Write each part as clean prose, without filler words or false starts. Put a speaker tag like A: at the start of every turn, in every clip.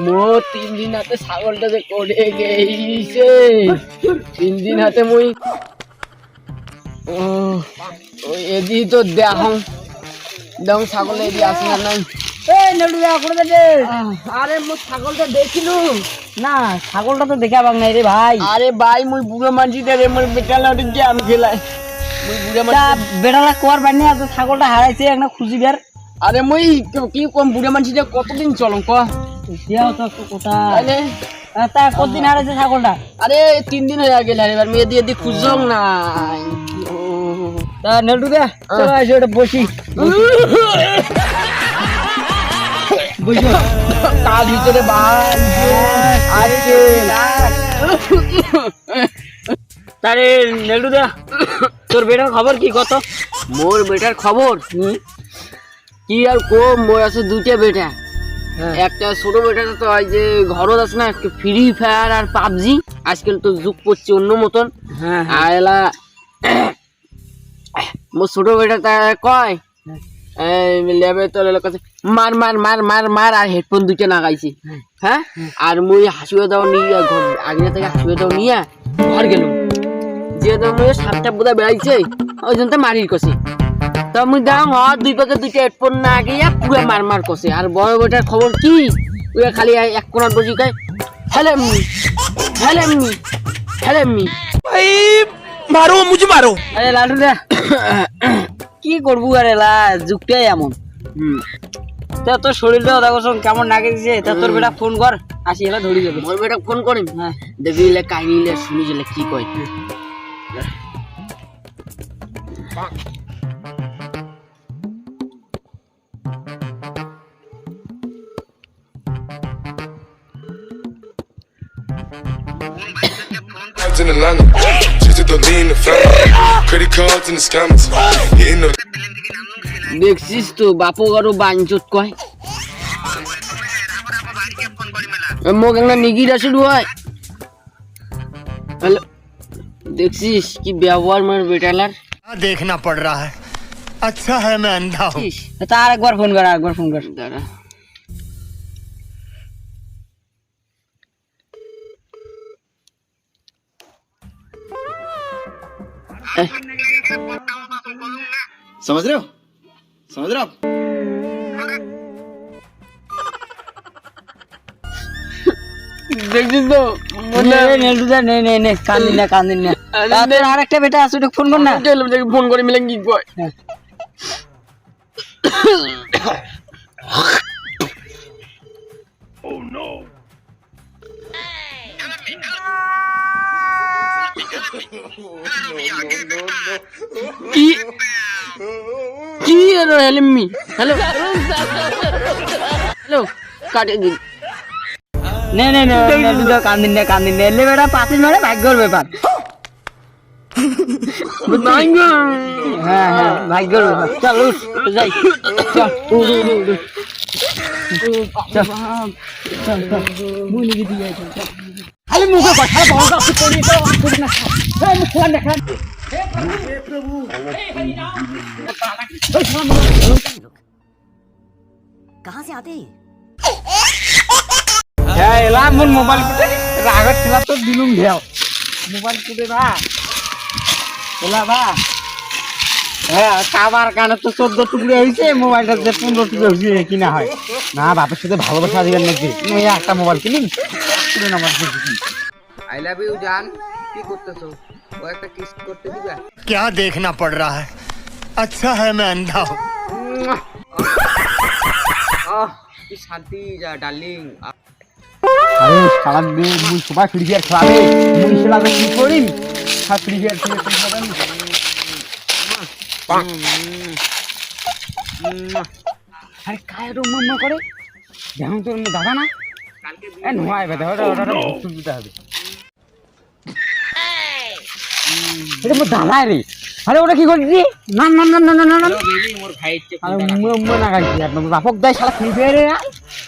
A: মো 3 দিন হাতে ছাগলটা যে করে গেইছে 3 দিন হাতে মই এদি তো দেখাও দাও ছাগল এদি আসে না নাই
B: এই নেড়ু করে দে।
A: আরে মো ছাগলটা দেখিলু
B: না ছাগলটা তো দেখা পাক নাই রে ভাই।
A: আরে ভাই মুই বুড়ো মানছিটা রে মোর বেটালা গেম খেলায় মুই বুড়ো
B: তা বেড়ালা কোয়ার বানি আর ছাগলটা হারাইছে একটা খুঁজি বের।
A: আরে মুই কি কম বুড়ো মানছিটা কতদিন চলং ক
B: দেও তো কোটা
A: আরে
B: তা কতদিন হারাইছে ছাগলটা?
A: আরে 3 দিন হয়ে গেল আরে এবার মেয়ে দিয়ে দি খুঁজং না
B: তা নেড়ু দে চল আইসো এটা বসি বুঝো
A: কাল ভিতরে ভাই আছে
B: তারে নেড়ু দে তোর বেটার খবর কি কত?
A: মোর বেটার খবর কি আর কম মোর আছে দুইটা বেটা একটা ছোট বেটাটা তো ওই যে ঘরত আছে না ফ্রি ফায়ার আর পাবজি আজকাল তো যুগ পড়ছে অন্য মতন আর এলা মোর ছোট বেটা কয় লেবে তো কাছে মার মার মার মার মার আর হেডফোন দুইটা নাগাইছি হ্যাঁ আর মুই হাসিয়ে দাও নিয়ে আগে থেকে হাসিয়ে দাও নিয়ে ঘর গেলাম যে মুই 7টা বোধা বেড়াইছে ওই জন্য মারির কষে তা মুই দাম দুই পাকে দুইটা হেডফোন না গিয়া পুরো মার মার কষে আর বড় বেটার খবর কি ওই খালি এক কোণার বসি কয় হেলেমনি হেলেমনি হেলেমনি
C: ভাই মারো মুঝে মারো।
B: আরে লাডু দে কি করবো আরে লা যুগটাই এমন তা তোর শরীরটা দেখো কেমন নাগে দিছে তা তোর বেটা ফোন কর আসি এলা ধরি যাবে
A: মোর বেটা ফোন করিম
B: হ্যাঁ
A: দেখি এলে কাহিনী এলে শুনি এলে কি কয়
D: in Atlanta, just to lean the family, credit cards and the scammers, hitting the.
A: দেখছিস তো বাপু গারো বাঞ্চত কয় মোক একটা নিগির আছে হয় হ্যালো দেখছিস কি ব্যবহার মোর বেটালার
C: देखना पड़ रहा है अच्छा है मैं अंधा हूँ।
B: তা আরেকবার ফোন কর আরেকবার ফোন কর
A: দাঁড়া
E: समझ रहे हो आप
A: দেখছিস তো
B: নেলটু দে নে নে নে কান্দিন না তোর আরেকটা বেটা আছে ওটা ফোন কর না
A: ফোন করে মিলে কি কয় কি কি হেলেমি হ্যালো হ্যালো কাটে দিন
B: নে নে নে নেলটু দে কান্দিন না এলে বেটা পাতি মারে ভাগ্যর ব্যাপার হ্যাঁ হ্যাঁ ভাগ্যর ব্যাপার চল উঠ যাই চল চল মুই নিয়ে দিয়ে চল আরে মুখে কথা বলবা করি তো আপনি না এই মুখ ফোন দেখা हे प्रभु हे हरिनाम
F: कहाँ से आते
B: হ্যাঁ এলাম মোর মোবাইল কুটে রাগত ছিল তো দিলুম ভেও মোবাইল কুটে না এলা বা হ্যাঁ কাবার কানে তো 14 টুকরে হইছে মোবাইলটা যে 15 টুকরে হইছে কি না হয় না বাপের সাথে ভালোবাসা দিবেন নাকি মই একটা মোবাইল কিনিম পুরো নাম্বার দিছি
A: আই লাভ ইউ জান কি করতেছো ও একটা কিস করতে দিবা
C: क्या देखना पड़ रहा है अच्छा है मैं अंधा हूँ।
A: কি শান্তি যা ডার্লিং
B: আরে সারা দিন মুই সবাই ফ্রি ফায়ার খেলাবে মুই খেলাবে কি করিম সব ফ্রি ফায়ার খেলে তুমি হবে না আরে কায় রো মম্মা করে যেমন তোর দাদা না এ নয় বেটা ওটা ভুল দিতে হবে এটা মোর দাদা রে আরে ওটা কি করছিস না না না না না না
A: মোর ভাই
B: আরে মম্মা না গাইছি আপনার বাপক দাই শালা ফ্রি ফায়ার রে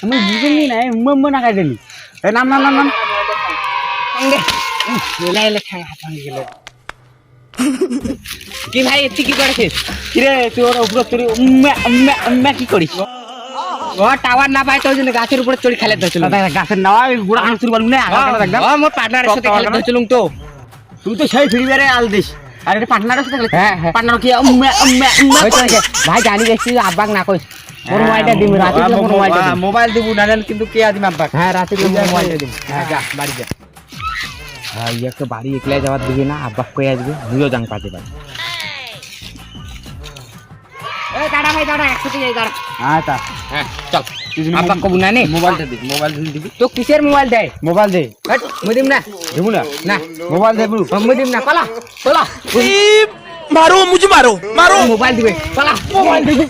B: আমি বুঝিনি না মম্মা না গাই দিলি এ নাম নাম নাম নাম এলা এলা খাই হাত ভাঙি গেল কি ভাই এত কি করেছিস কি রে তুই ওর উপর তুই উম্মা উম্মা উম্মা কি করিস ও টাওয়ার না পাই তো ওই জন্য গাছের উপরে চড়ি খেলে ধরছিল গাছের না গুড়া আনসুর বলুন না মোর পার্টনারের সাথে খেলে ধরছিল তো তুই তো সেই ফ্রি ফায়ারে আল দিস আর এটা পার্টনারের সাথে খেলে হ্যাঁ পার্টনার কি ভাই জানি দেখছি আব্বাক না কইস মোর মোবাইলটা দিম রাতে মোর মোবাইলটা মোবাইল দিব না কিন্তু কে আদিম আব্বাক হ্যাঁ রাতে মোবাইলটা দিম হ্যাঁ যা বাড়ি যা হ্যাঁ ইয়াকে বাড়ি একলা যাওয়ার দিবে না আব্বাক কই আসবে মুইও জাং পাতে পারি এ দাঁড়া ভাই দাঁড়া একসাথে যাই দাঁড়া আচ্ছা হ্যাঁ চল আব্বাক কবু না নে মোবাইলটা দিবি মোবাইল দিবি তো কিসের মোবাইল দেয় মোবাইল দে মুই দিম না দেবু না না মোবাইল দেবু মুই দিম না পালা পালা
C: मारो मुझे मारो मारो
B: মোবাইল দিবে পালা মোবাইল দিবি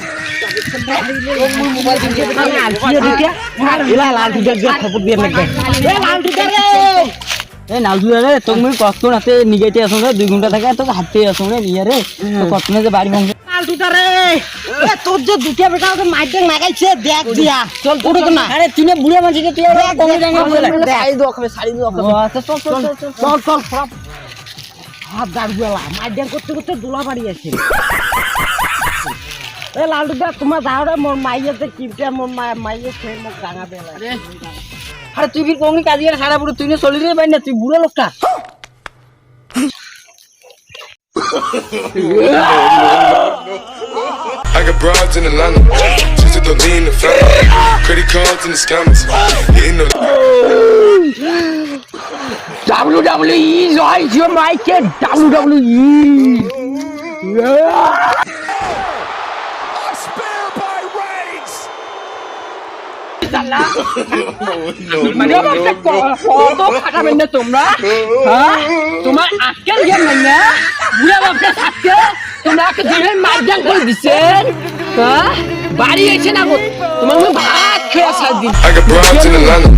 B: মোবাইল দিবি না আলসিয়া দিতিয়া এলা লাল দুধের যে খবর দিয়ে লাগবে এ লাল দুধের রে এ লাল দুধের রে তুমি কষ্ট নাতে নিগেতে আসো রে 2 ঘন্টা থেকে তো হাঁটতে আসো রে নিয়ে রে তো কষ্ট না যে বাড়ি ভাঙবে লাল দুধের রে এ তোর যে দুটিয়া বেটা ওকে মাইতে লাগাইছে দেখ দিয়া চল পুরো না আরে তিনে বুড়া মাঝে তুই ওরে কমে জায়গা বলে শাড়ি দো খাবে শাড়ি দো খাবে আচ্ছা চল চল চল চল চল হাত দাঁড়গুলা মাইডার করতে করতে দোলা বাড়ি আছে এ লালটুদা তোমার যাও রে মোর মাইয়াতে কিপটা মোর মাইয়ে ছে মোক গাঙা বেলা আরে তুই কি কোনি কাজ করে সারা পুরো তুই না চলি রে ভাই না তুই বুড়ো লোকটা
D: I got broads in Atlanta, just to lean in the family. Credit cards and the scammers, hitting the.
A: WWE joins your mic at WWE. মানে কত খাটাবেন না তোমরা হ্যাঁ তোমার আজকের গেম না বুড়া বাপটা থাকতে তোমরা দিনের মারজান করে দিচ্ছেন হ্যাঁ বাড়ি এসে না তোমার ভাত খেয়ে সাত দিন
D: I got broads in Atlanta,